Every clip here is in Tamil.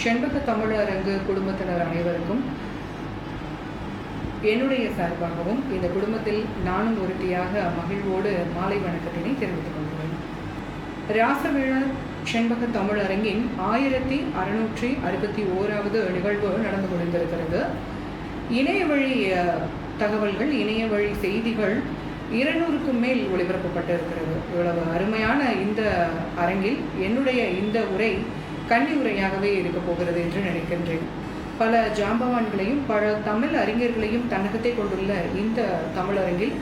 செண்பக தமிழரங்கு குடும்பத்தினர் அனைவருக்கும் என்னுடைய சார்பாகவும் இந்த குடும்பத்தில் நானும் ஒருத்தியாக மகிழ்வோடு மாலை வணக்கத்தினை தெரிவித்துக் கொள்கிறேன். ராசவிழர் செண்பக தமிழரங்கின் 1661வது நிகழ்வு நடந்து முடிந்திருக்கிறது. இணைய வழி தகவல்கள், இணைய வழி செய்திகள் 200க்கும் மேல் ஒளிபரப்பப்பட்டிருக்கிறது. இவ்வளவு அருமையான இந்த அரங்கில் என்னுடைய இந்த உரை கன்னி உரையாகவே இருக்க போகிறது என்று நினைக்கின்றேன். பல ஜாம்பவான்களையும் பல தமிழ் அறிஞர்களையும் தன்னகத்தை கொண்டுள்ள இந்த தமிழரங்கில்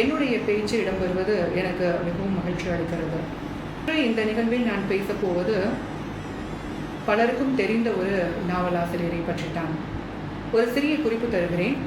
என்னுடைய பேச்சு இடம்பெறுவது எனக்கு மிகவும் மகிழ்ச்சி அளிக்கிறது. இந்த நிகழ்வில் நான் பேசப்போவது பலருக்கும் தெரிந்த ஒரு நாவலாசிரியரை பற்றித்தான். ஒரு சிறிய குறிப்பு தருகிறேன்,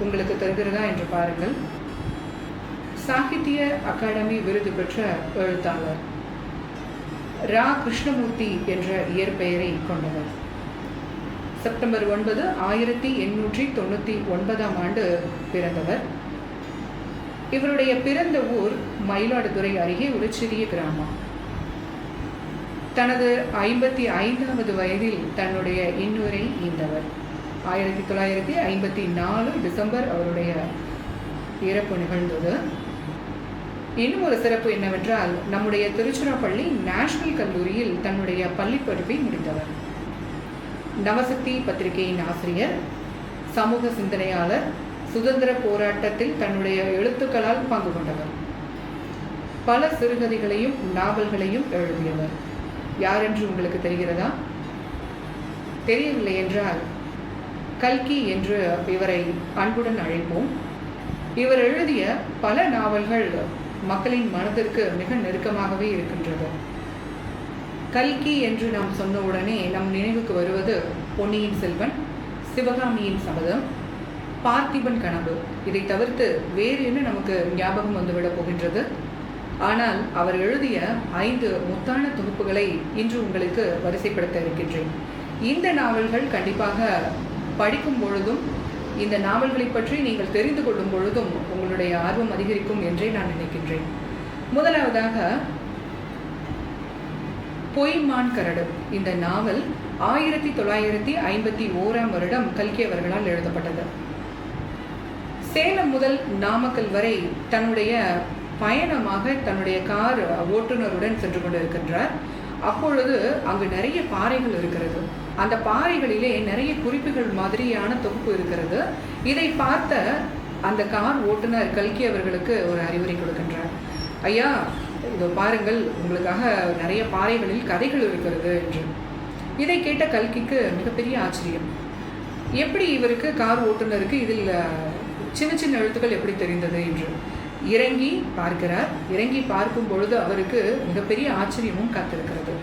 உங்களுக்கு தருகிறதா என்று பாருங்கள். சாகித்ய அகாடமி விருது பெற்ற எழுத்தாளர் ரா கிருஷ்ணமூர்த்தி என்ற இயற்பெயரை கொண்டவர். செப்டம்பர் 9, 1899 பிறந்தவர். இவருடைய பிறந்த ஊர் மயிலாடுதுறை அருகே ஒரு சிறிய கிராமம். தனது 55வது வயதில் தன்னுடைய இன்னுரை ஈந்தவர். 1954 டிசம்பர் அவருடைய இறப்பு நிகழ்ந்தது. இன்னும் ஒரு சிறப்பு என்னவென்றால், நம்முடைய திருச்சிராப்பள்ளி நேஷனல் கல்லூரியில் தன்னுடைய பள்ளி படிப்பை முடித்தவர். நவசக்தி பத்திரிகையின் ஆசிரியர், சமூக சிந்தனையாளர், சுதந்திர போராட்டத்தில் தன்னுடைய எழுத்துக்களால் பங்கு கொண்டவர். பல சிறுகதைகளையும் நாவல்களையும் எழுதியவர். யார் என்று உங்களுக்கு தெரிகிறதா? தெரியவில்லை என்றால் கல்கி என்று இவரை அன்புடன் அழைப்போம். இவர் எழுதிய பல நாவல்கள் மக்களின் மனதிற்கு மிக நெருக்கமாகவே இருக்கின்றது. கல்கி என்று நாம் சொன்ன உடனே நம் நினைவுக்கு வருவது பொன்னியின் செல்வன், சிவகாமியின் சபதம், பார்த்திபன் கனவு. இதை தவிர்த்து வேறு என்ன நமக்கு ஞாபகம் வந்துவிடப் போகின்றது? ஆனால் அவர் எழுதிய 5 முத்தான தொகுப்புகளை இன்று உங்களுக்கு வரிசைப்படுத்த இருக்கின்றேன். இந்த நாவல்கள் கண்டிப்பாக படிக்கும் பொழுதும், இந்த நாவல்களை பற்றி நீங்கள் தெரிந்து கொள்ளும் பொழுதும் உங்களுடைய ஆர்வம் அதிகரிக்கும் என்றே நான் நினைக்கின்றேன். முதலாவதாக பொய்மான் கரடு. இந்த நாவல் 1951 வருடம் கல்கி அவர்களால் எழுதப்பட்டது. சேலம் முதல் நாமக்கல் வரை தன்னுடைய பயணமாக தன்னுடைய கார் ஓட்டுநருடன் சென்று கொண்டிருக்கின்றார். அப்பொழுது அங்கு நிறைய பாறைகள் இருக்கிறது. அந்த பாறைகளிலே நிறைய குறிப்புகள் மாதிரியான தொகுப்பு இருக்கிறது. இதை பார்த்த அந்த கார் ஓட்டுநர் கல்கி அவர்களுக்கு ஒரு அறிவுரை கொடுக்கின்றார். ஐயா, இதோ பாருங்கள், உங்களுக்காக நிறைய பாறைகளில் கதைகள் இருக்கிறது என்று. இதை கேட்ட கல்கிக்கு மிகப்பெரிய ஆச்சரியம். எப்படி இவருக்கு, கார் ஓட்டுநருக்கு, இதில் சின்ன சின்ன எழுத்துக்கள் எப்படி தெரிந்தது என்று இறங்கி பார்க்கிறார். இறங்கி பார்க்கும் பொழுது அவருக்கு மிகப்பெரிய ஆச்சரியமும் காத்திருக்கிறது.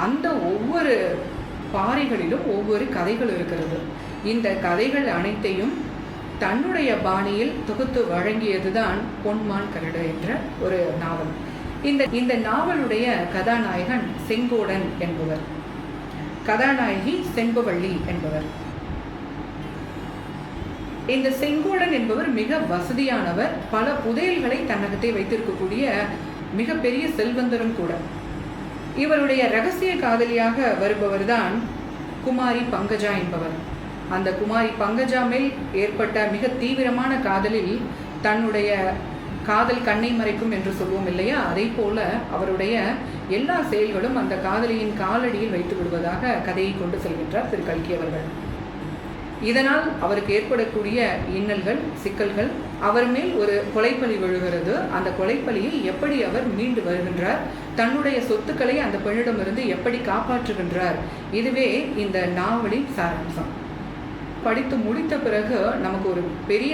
அந்த ஒவ்வொரு பாறைகளிலும் ஒவ்வொரு கதைகள் இருக்கிறது. இந்த கதைகள் அனைத்தையும் தன்னுடைய பாணியில் தொகுத்து வழங்கியதுதான் பொன்மான் கரடு என்ற ஒரு நாவல். இந்த நாவலுடைய கதாநாயகன் செங்கோடன் என்பவர், கதாநாயகி செம்பவள்ளி என்பவர். இந்த செங்கோடன் என்பவர் மிக வசதியானவர், பல புதையல்களை தன்னகத்தை வைத்திருக்கக்கூடிய மிகப்பெரிய செல்வந்தரும் கூட. இவருடைய இரகசிய காதலியாக வருபவர் தான் குமாரி பங்கஜா என்பவர். அந்த குமாரி பங்கஜா மேல் ஏற்பட்ட மிக தீவிரமான காதலில் தன்னுடைய காதல் கண்ணை மறைக்கும் என்று சொல்வோம் இல்லையா, அதை போல அவருடைய எல்லா செயல்களும் அந்த காதலியின் காலடியில் வைத்து விடுவதாக கதையை கொண்டு செல்கின்றார் திரு கல்கி அவர்கள். இதனால் அவருக்கு ஏற்படக்கூடிய இன்னல்கள், சிக்கல்கள், அவர் மேல் ஒரு கொலைப்பழி விழுகிறது. அந்த கொலைப்பழியை எப்படி அவர் மீண்டு வருகின்றார், தன்னுடைய சொத்துக்களை அந்த பெண்ணிடமிருந்து எப்படி காப்பாற்றுகின்றார், இதுவே இந்த நாவலின் சாராம்சம். படித்து முடித்த பிறகு நமக்கு ஒரு பெரிய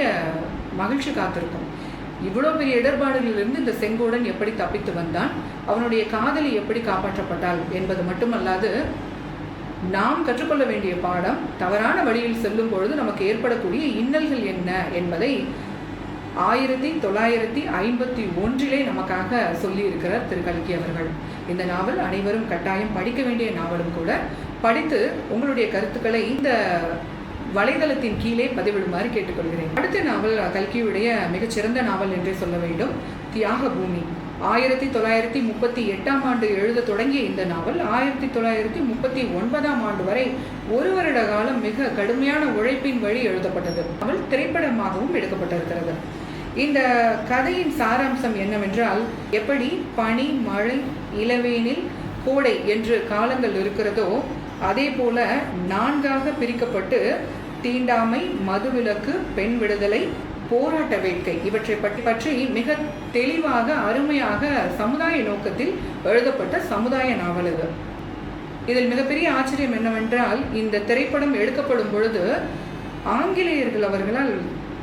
மகிழ்ச்சி காத்திருக்கும். இவ்வளோ பெரிய இடர்பாடுகளிலிருந்து இந்த செங்கோடன் எப்படி தப்பித்து வந்தான், அவனுடைய காதலி எப்படி காப்பாற்றப்பட்டாள் என்பது மட்டுமல்லாது, நாம் கற்றுக்கொள்ள வேண்டிய பாடம், தவறான வழியில் செல்லும் பொழுது நமக்கு ஏற்படக்கூடிய இன்னல்கள் என்ன என்பதை 1951 நமக்காக சொல்லி இருக்கிறார் திரு கல்கி அவர்கள். இந்த நாவல் அனைவரும் கட்டாயம் படிக்க வேண்டிய நாவலும் கூட. படித்து உங்களுடைய கருத்துக்களை இந்த வலைதளத்தின் கீழே பதிவிடுமாறு கேட்டுக்கொள்கிறேன். அடுத்த நாவல் கல்கியுடைய மிகச்சிறந்த நாவல் என்றே சொல்ல வேண்டும், தியாக பூமி. 1938ஆம் ஆண்டு எழுத தொடங்கிய இந்த நாவல் 1939ஆம் ஆண்டு வரை ஒரு வருட காலம் மிக கடுமையான உழைப்பின் வழி எழுதப்பட்டது. நாவல் திரைப்படமாகவும் எடுக்கப்பட்டிருக்கிறது. இந்த கதையின் சாராம்சம் என்னவென்றால், எப்படி பனி, மழை, இளவேனில், கோடை என்று காலங்கள் இருக்கிறதோ அதே போல 4ஆக பிரிக்கப்பட்டு தீண்டாமை, மதுவிலக்கு, பெண் விடுதலை, போராட்ட வேட்கை இவற்றை பற்றி மிக தெளிவாக அருமையாக சமுதாய நோக்கத்தில் எழுதப்பட்ட சமுதாய நாவல் இது. இதில் மிகப்பெரிய ஆச்சரியம் என்னவென்றால், இந்த திரைப்படம் எடுக்கப்படும் பொழுது ஆங்கிலேயர்கள் அவர்களால்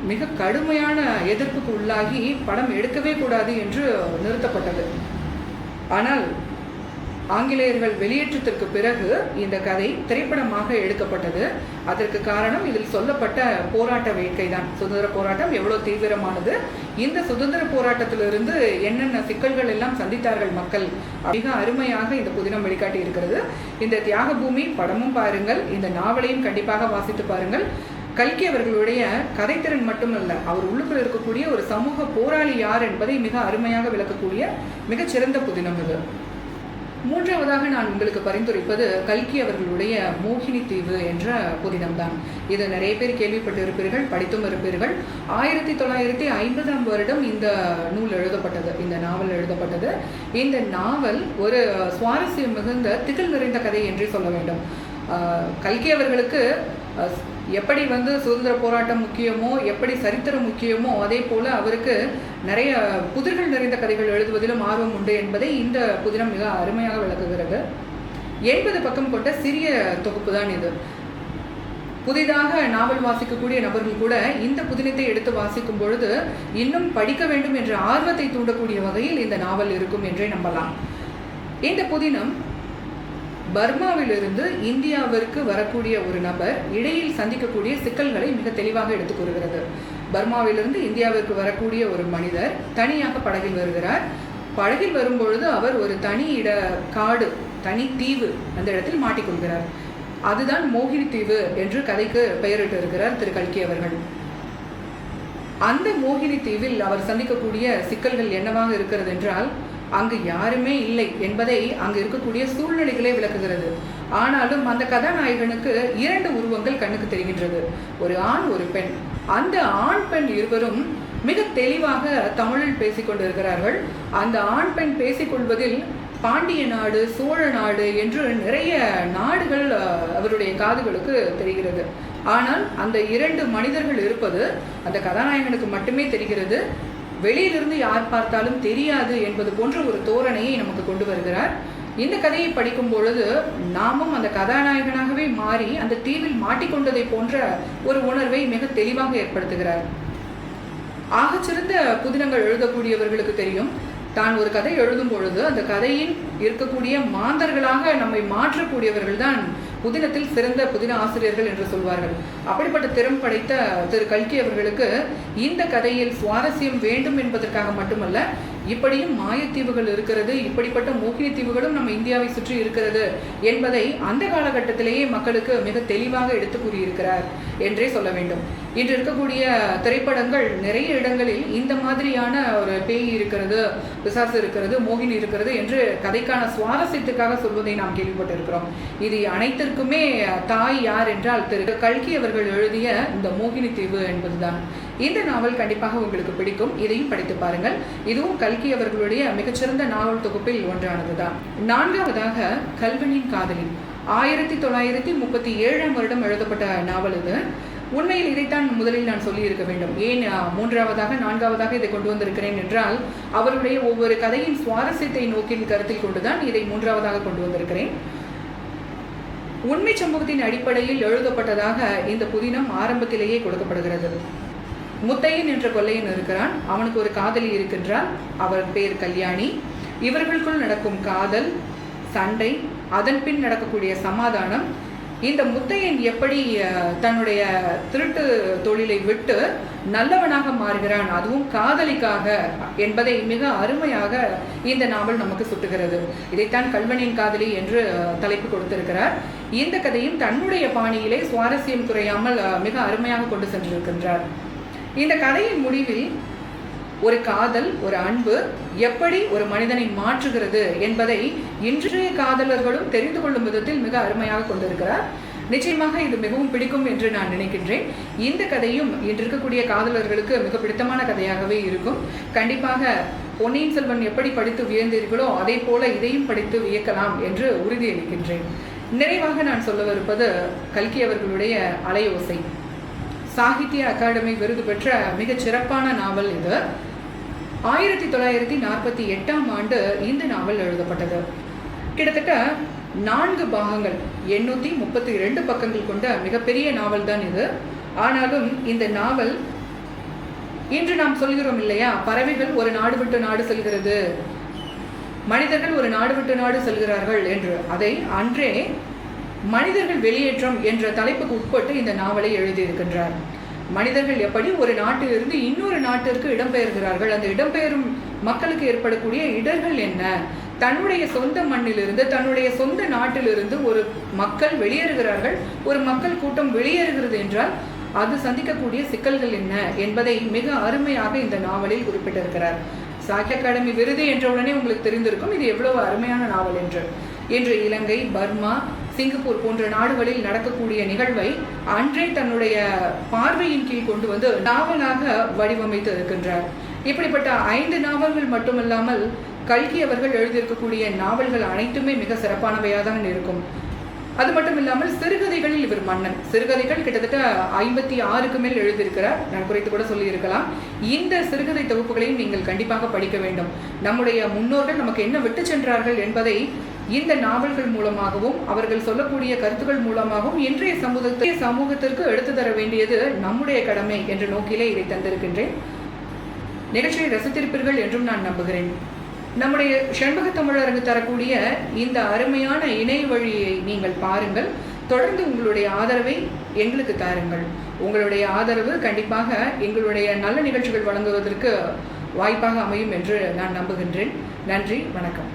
மிக கடுமையான எதிர்ப்புக்கு உள்ளாகி படம் எடுக்கவே கூடாது என்று நிறுத்தப்பட்டது. ஆனால் ஆங்கிலேயர்கள் வெளியேற்றத்திற்கு பிறகு இந்த கதை திரைப்படமாக எடுக்கப்பட்டது. அதற்கு காரணம் இதில் சொல்லப்பட்ட போராட்ட வேட்கை தான். சுதந்திர போராட்டம் எவ்வளோ தீவிரமானது, இந்த சுதந்திர போராட்டத்திலிருந்து என்னென்ன சிக்கல்கள் எல்லாம் சந்தித்தார்கள் மக்கள், மிக அருமையாக இந்த புதினம் வெளிக்காட்டி இருக்கிறது. இந்த தியாக பூமி படமும் பாருங்கள், இந்த நாவலையும் கண்டிப்பாக வாசித்து பாருங்கள். கல்கி அவர்களுடைய கதைத்திறன் மட்டுமல்ல, அவர் உள்ளுக்குள் இருக்கக்கூடிய ஒரு சமூக போராளி யார் என்பதை மிக அருமையாக விளக்கக்கூடிய மிகச்சிறந்த புதினம் இது. மூன்றாவதாக நான் உங்களுக்கு பரிந்துரைப்பது கல்கி அவர்களுடைய மோகினி தீவு என்ற புதினம்தான். இது நிறைய பேர் கேள்விப்பட்டு இருப்பீர்கள், படித்தும் இருப்பீர்கள். 1950ஆம் வருடம் இந்த நூல் எழுதப்பட்டது, இந்த நாவல் எழுதப்பட்டது. இந்த நாவல் ஒரு சுவாரஸ்யம் மிகுந்த திகில் நிறைந்த கதை என்றே சொல்ல வேண்டும். கல்கி அவர்களுக்கு எப்படி சுதந்திர போராட்டம் முக்கியமோ, எப்படி சரித்திரம் முக்கியமோ, அதே போல அவருக்கு நிறைய புதிர்கள் நிறைந்த கதைகள் எழுதுவதிலும் ஆர்வம் உண்டு என்பதை இந்த புதினம் மிக அருமையாக விளக்குகிறது. 80 பக்கம் கொண்ட சிறிய தொகுப்பு தான் இது. புதிதாக நாவல் வாசிக்கக்கூடிய நபர்கள் கூட இந்த புதினத்தை எடுத்து வாசிக்கும் பொழுது இன்னும் படிக்க வேண்டும் என்ற ஆர்வத்தை தூண்டக்கூடிய வகையில் இந்த நாவல் இருக்கும் என்றே நம்பலாம். இந்த புதினம் பர்மாவிலிருந்து இந்தியாவிற்கு வரக்கூடிய ஒரு நபர் இடையில் சந்திக்கக்கூடிய சிக்கல்களை மிக தெளிவாக எடுத்துக் கூறுகிறது. பர்மாவிலிருந்து இந்தியாவிற்கு வரக்கூடிய ஒரு மனிதர் தனியாக படகில் வருகிறார். படகில் வரும்பொழுது அவர் ஒரு தனி காடு, தனி தீவு, அந்த இடத்தில் மாட்டிக்கொள்கிறார். அதுதான் மோகினி தீவு என்று கதைக்கு பெயரிட்டு இருக்கிறார் திரு கல்கி அவர்கள். அந்த மோகினி தீவில் அவர் சந்திக்கக்கூடிய சிக்கல்கள் என்னவாக இருக்கிறது என்றால், அங்கு யாருமே இல்லை என்பதை அங்கு இருக்கக்கூடிய சூழ்நிலைகளே விளக்குகிறது. ஆனாலும் அந்த கதாநாயகனுக்கு 2 உருவங்கள் கண்ணுக்கு தெரிகின்றது, ஒரு ஆண், ஒரு பெண். அந்த ஆண் பெண் இருவரும் மிக தெளிவாக தமிழில் பேசிக்கொண்டிருக்கிறார்கள். அந்த ஆண் பெண் பேசிக்கொள்வதில் பாண்டிய நாடு, சோழ நாடு என்று நிறைய நாடுகள் அவருடைய காதுகளுக்கு தெரிகிறது. ஆனால் அந்த 2 மனிதர்கள் இருப்பது அந்த கதாநாயகனுக்கு மட்டுமே தெரிகிறது. வெளியிலிருந்து யார் பார்த்தாலும் தெரியாது என்பது போன்ற ஒரு தோரணையை நமக்கு கொண்டு வருகிறார். இந்த கதையை படிக்கும் பொழுது நாமும் அந்த கதாநாயகனாகவே மாறி அந்த தீவில் மாட்டிக்கொண்டதை போன்ற ஒரு உணர்வை மிக தெளிவாக ஏற்படுத்துகிறார். ஆகச்சிறந்த புதினங்கள் எழுதக்கூடியவர்களுக்கு தெரியும், தான் ஒரு கதை எழுதும் பொழுது அந்த கதையில் இருக்கக்கூடிய மாந்தர்களாக நம்மை மாற்றக்கூடியவர்கள் தான் புதினத்தில் சிறந்த புதின ஆசிரியர்கள் என்று சொல்வார்கள். அப்படிப்பட்ட திறம் படைத்த திரு கல்கி அவர்களுக்கு இந்த கதையில் சுவாரஸ்யம் வேண்டும் என்பதற்காக மட்டுமல்ல, இப்படியும் மாயத்தீவுகள் இருக்கிறது, இப்படிப்பட்ட மோகினி தீவுகளும் நம்ம இந்தியாவை சுற்றி இருக்கிறது என்பதை அந்த காலகட்டத்திலேயே மக்களுக்கு மிக தெளிவாக எடுத்து கூறியிருக்கிறார் என்றே சொல்ல வேண்டும். இன்று இருக்கக்கூடிய திரைப்படங்கள் நிறைய இடங்களில் இந்த மாதிரியான ஒரு பேய் இருக்கிறது, பிசாசு இருக்கிறது, மோகினி இருக்கிறது என்று கதைக்கான சுவாரஸ்யத்துக்காக சொல்வதை நாம் கேள்விப்பட்டிருக்கிறோம். இது அனைத்திற்குமே தாய் யார் என்றால் திரு கல்கி அவர்கள் எழுதிய இந்த மோகினி தீவு என்பதுதான். இந்த நாவல் கண்டிப்பாக உங்களுக்கு பிடிக்கும், இதையும் படித்து பாருங்கள். இதுவும் கல்கி அவர்களுடைய மிகச்சிறந்த நாவல் தொகுப்பில் ஒன்றானதுதான். 4ஆவதாக கல்வனின் காதலி 1937ஆம் வருடம் எழுதப்பட்ட நாவல் இது. உண்மையில் இதைத்தான் முதலில் நான் சொல்லி இருக்க வேண்டும். ஏன் 3ஆவதாக 4ஆவதாக இதை கொண்டு வந்திருக்கிறேன் என்றால், அவருடைய ஒவ்வொரு கதையின் சுவாரஸ்யத்தை நோக்கில் கருத்தில் கொண்டுதான் இதை 3ஆவதாக கொண்டு வந்திருக்கிறேன். உண்மை சம்பவத்தின் அடிப்படையில் எழுதப்பட்டதாக இந்த புதினம் ஆரம்பத்திலேயே கொடுக்கப்படுகிறது. முத்தையன் என்ற கொல்லையன் இருக்கிறான், அவனுக்கு ஒரு காதலி இருக்கின்றாள், அவர் பேர் கல்யாணி. இவர்களுக்குள் நடக்கும் காதல், சண்டை, அதன் பின் நடக்கக்கூடிய சமாதானம், இந்த முத்தையன் எப்படி தன்னுடைய திருட்டு தொழிலை விட்டு நல்லவனாக மாறுகிறான், அதுவும் காதலிக்காக என்பதை மிக அருமையாக இந்த நாவல் நமக்கு சுட்டுகிறது. இதைத்தான் கல்வனின் காதலி என்று தலைப்பு கொடுத்திருக்கிறார். இந்த கதையும் தன்னுடைய பாணியிலே சுவாரஸ்யம் குறையாமல் மிக அருமையாக கொண்டு சென்றிருக்கின்றார். இந்த கதையின் முடிவில் ஒரு காதல், ஒரு அன்பு எப்படி ஒரு மனிதனை மாற்றுகிறது என்பதை இன்றைய காதலர்களும் தெரிந்து கொள்ளும் விதத்தில் மிக அருமையாக கொண்டிருக்கிறார். நிச்சயமாக இது மிகவும் பிடிக்கும் என்று நான் நினைக்கின்றேன். இந்த கதையும் இன்று இருக்கக்கூடிய காதலர்களுக்கு மிக பிடித்தமான கதையாகவே இருக்கும். கண்டிப்பாக பொன்னியின் செல்வன் எப்படி படித்து வியந்தீர்களோ அதே போல இதையும் படித்து வியக்கலாம் என்று உறுதியளிக்கின்றேன். நிறைவாக நான் சொல்லவிருப்பது கல்கி அவர்களுடைய அலையோசை. சாகித்ய அகாடமி விருது பெற்ற மிகச் சிறப்பான நாவல் இது. 1948ஆம் ஆண்டு இந்த நாவல் எழுதப்பட்டது. கிட்டத்தட்ட 4 பாகங்கள், 832 பக்கங்கள் கொண்ட மிகப்பெரிய நாவல் தான் இது. ஆனாலும் இந்த நாவல், இன்று நாம் சொல்கிறோம் இல்லையா, பறவைகள் ஒரு நாடு விட்டு நாடு செல்கிறது, மனிதர்கள் ஒரு நாடு விட்டு நாடு செல்கிறார்கள் என்று, அதை அன்றே மனிதர்கள் வெளியேற்றம் என்ற தலைப்புக்கு உட்பட்டு இந்த நாவலை எழுதியிருக்கின்றார். மனிதர்கள் எப்படி ஒரு நாட்டிலிருந்து இன்னொரு நாட்டிற்கு இடம்பெயர்கிறார்கள், அந்த இடம்பெயரும் மக்களுக்கு ஏற்படக்கூடிய இடர்கள் என்ன, தன்னுடைய சொந்த மண்ணிலிருந்து தன்னுடைய சொந்த நாட்டிலிருந்து ஒரு மக்கள் வெளியேறுகிறார்கள், ஒரு மக்கள் கூட்டம் வெளியேறுகிறது என்றால் அது சந்திக்கக்கூடிய சிக்கல்கள் என்ன என்பதை மிக அருமையாக இந்த நாவலில் குறிப்பிட்டிருக்கிறார். சாகித்ய அகாடமி விருது என்ற உடனே உங்களுக்கு தெரிந்திருக்கும் இது எவ்வளவு அருமையான நாவல் என்று. இன்று இலங்கை, பர்மா, சிங்கப்பூர் போன்ற நாடுகளில் நடக்கக்கூடிய நிகழ்வை அன்றே தன்னுடைய பார்வையின் கீழ் கொண்டு வந்து நாவலாக வடிவமைத்து இருக்கின்றார். இப்படிப்பட்ட 5 நாவல்கள் மட்டுமல்லாமல் கல்கி அவர்கள் எழுதியிருக்கக்கூடிய நாவல்கள் அனைத்துமே மிக சிறப்பானவையாக தான் இருக்கும். அது மட்டும் இல்லாமல் சிறுகதைகளில் இவர் மன்னன். சிறுகதைகள் கிட்டத்தட்ட 56க்கு மேல் எழுதியிருக்கிறார். நான் குறைத்து கூட சொல்லியிருக்கலாம். இந்த சிறுகதை தொகுப்புகளையும் நீங்கள் கண்டிப்பாக படிக்க வேண்டும். நம்முடைய முன்னோர்கள் நமக்கு என்ன விட்டு சென்றார்கள் என்பதை இந்த நாவல்கள் மூலமாகவும் அவர்கள் சொல்லக்கூடிய கருத்துக்கள் மூலமாகவும் இன்றைய சமூகத்திற்கு எடுத்து தர வேண்டியது நம்முடைய கடமை என்ற நோக்கிலே இதை தந்திருக்கின்றேன். நிகழ்ச்சியை ரசித்திருப்பீர்கள் என்றும் நான் நம்புகிறேன். நம்முடைய செண்பக தமிழரங்கு தரக்கூடிய இந்த அருமையான இணைய வழியை நீங்கள் பாருங்கள். தொடர்ந்து உங்களுடைய ஆதரவை எங்களுக்கு தாருங்கள். உங்களுடைய ஆதரவு கண்டிப்பாக எங்களுடைய நல்ல நிகழ்ச்சிகள் வழங்குவதற்கு வாய்ப்பாக அமையும் என்று நான் நம்புகின்றேன். நன்றி, வணக்கம்.